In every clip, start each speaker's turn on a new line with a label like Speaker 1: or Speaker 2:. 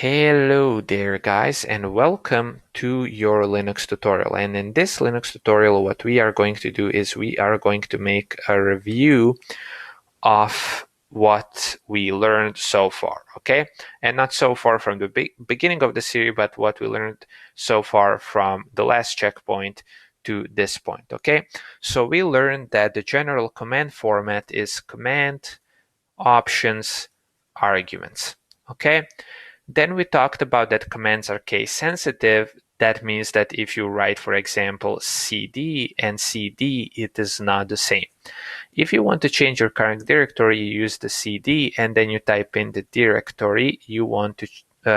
Speaker 1: Hello there guys, and welcome to your Linux tutorial. And in this Linux tutorial, what we are going to do is we are going to make a review of what we learned so far, okay? And not so far from the beginning of the series, but what we learned so far from the last checkpoint to this point, okay? So we learned that the general command format is command, options, arguments, okay? Then we talked about that commands are case sensitive. That means that if you write, for example, cd and cd, it is not the same. If you want to change your current directory, you use the cd and then you type in the directory you want to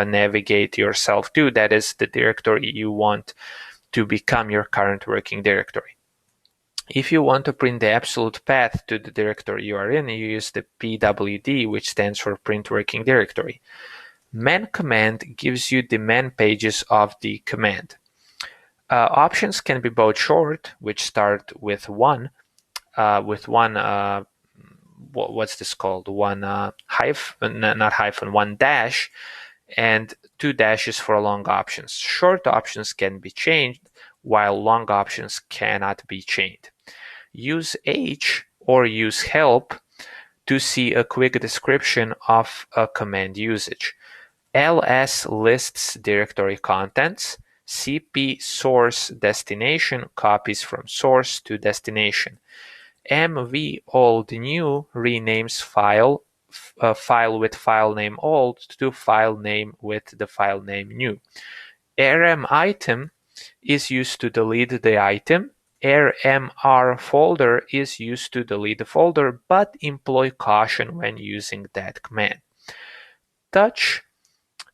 Speaker 1: navigate yourself to. That is the directory you want to become your current working directory. If you want to print the absolute path to the directory you are in, you use the pwd, which stands for print working directory. Man command gives you the man pages of the command. Options can be both short, which start with one, what's this called? One hyphen, not hyphen, one dash, and two dashes for long options. Short options can be changed, while long options cannot be changed. Use H or use help to see a quick description of a command usage. ls lists directory contents. cp source destination copies from source to destination. mv old new renames file with file name old to file name with the file name new. rm item is used to delete the item. rmr folder is used to delete the folder, but employ caution when using that command. Touch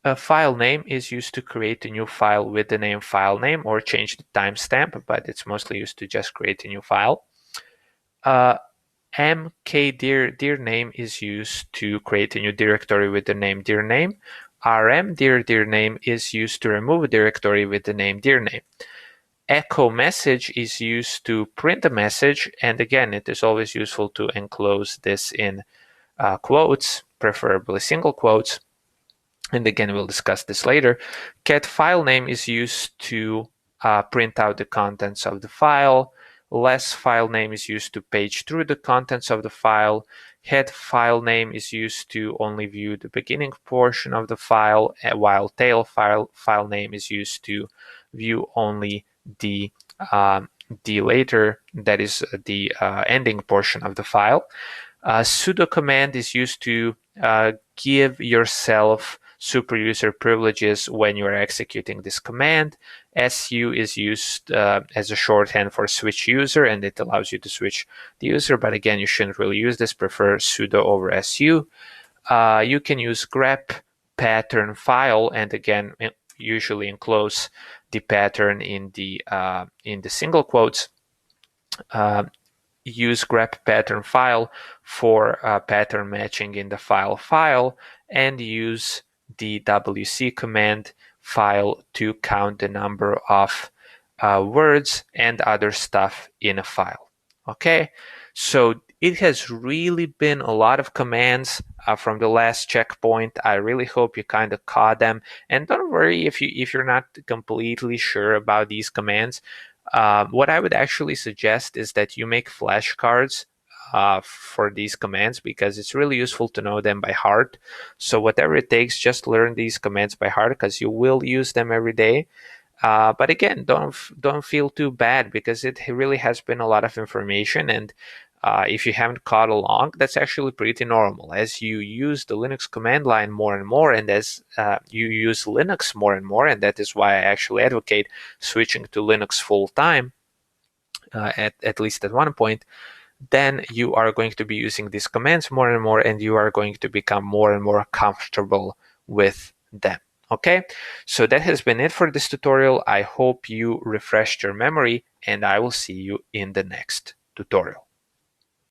Speaker 1: a file name is used to create a new file with the name file name or change the timestamp, but it's mostly used to just create a new file. mkdir name is used to create a new directory with the name dir name. rmdir name is used to remove a directory with the name dir name. Echo message is used to print a message, and again, it is always useful to enclose this in quotes, preferably single quotes. And again, we'll discuss this later. Cat file name is used to print out the contents of the file. Less file name is used to page through the contents of the file. Head file name is used to only view the beginning portion of the file, while tail file name is used to view only the later, that is the ending portion of the file. Sudo command is used to give yourself super user privileges when you are executing this command. su is used as a shorthand for switch user, and it allows you to switch the user, but again, you shouldn't really use this. Prefer sudo over su. You can use grep pattern file, and again, usually enclose the pattern in the single quotes. Use grep pattern file for pattern matching in the file, and use the wc command file to count the number of words and other stuff in a file. Okay, so it has really been a lot of commands from the last checkpoint. I really hope you kind of caught them, and don't worry if you're not completely sure about these commands. What I would actually suggest is that you make flashcards for these commands, because it's really useful to know them by heart. So whatever it takes, just learn these commands by heart, because you will use them every day. But again, don't feel too bad, because it really has been a lot of information, and if you haven't caught along, that's actually pretty normal. As you use the Linux command line more and more, and as you use Linux more and more, and that is why I actually advocate switching to Linux full time, at least at one point, then you are going to be using these commands more and more, and you are going to become more and more comfortable with them. Okay, so that has been it for this tutorial. I hope you refreshed your memory, and I will see you in the next tutorial.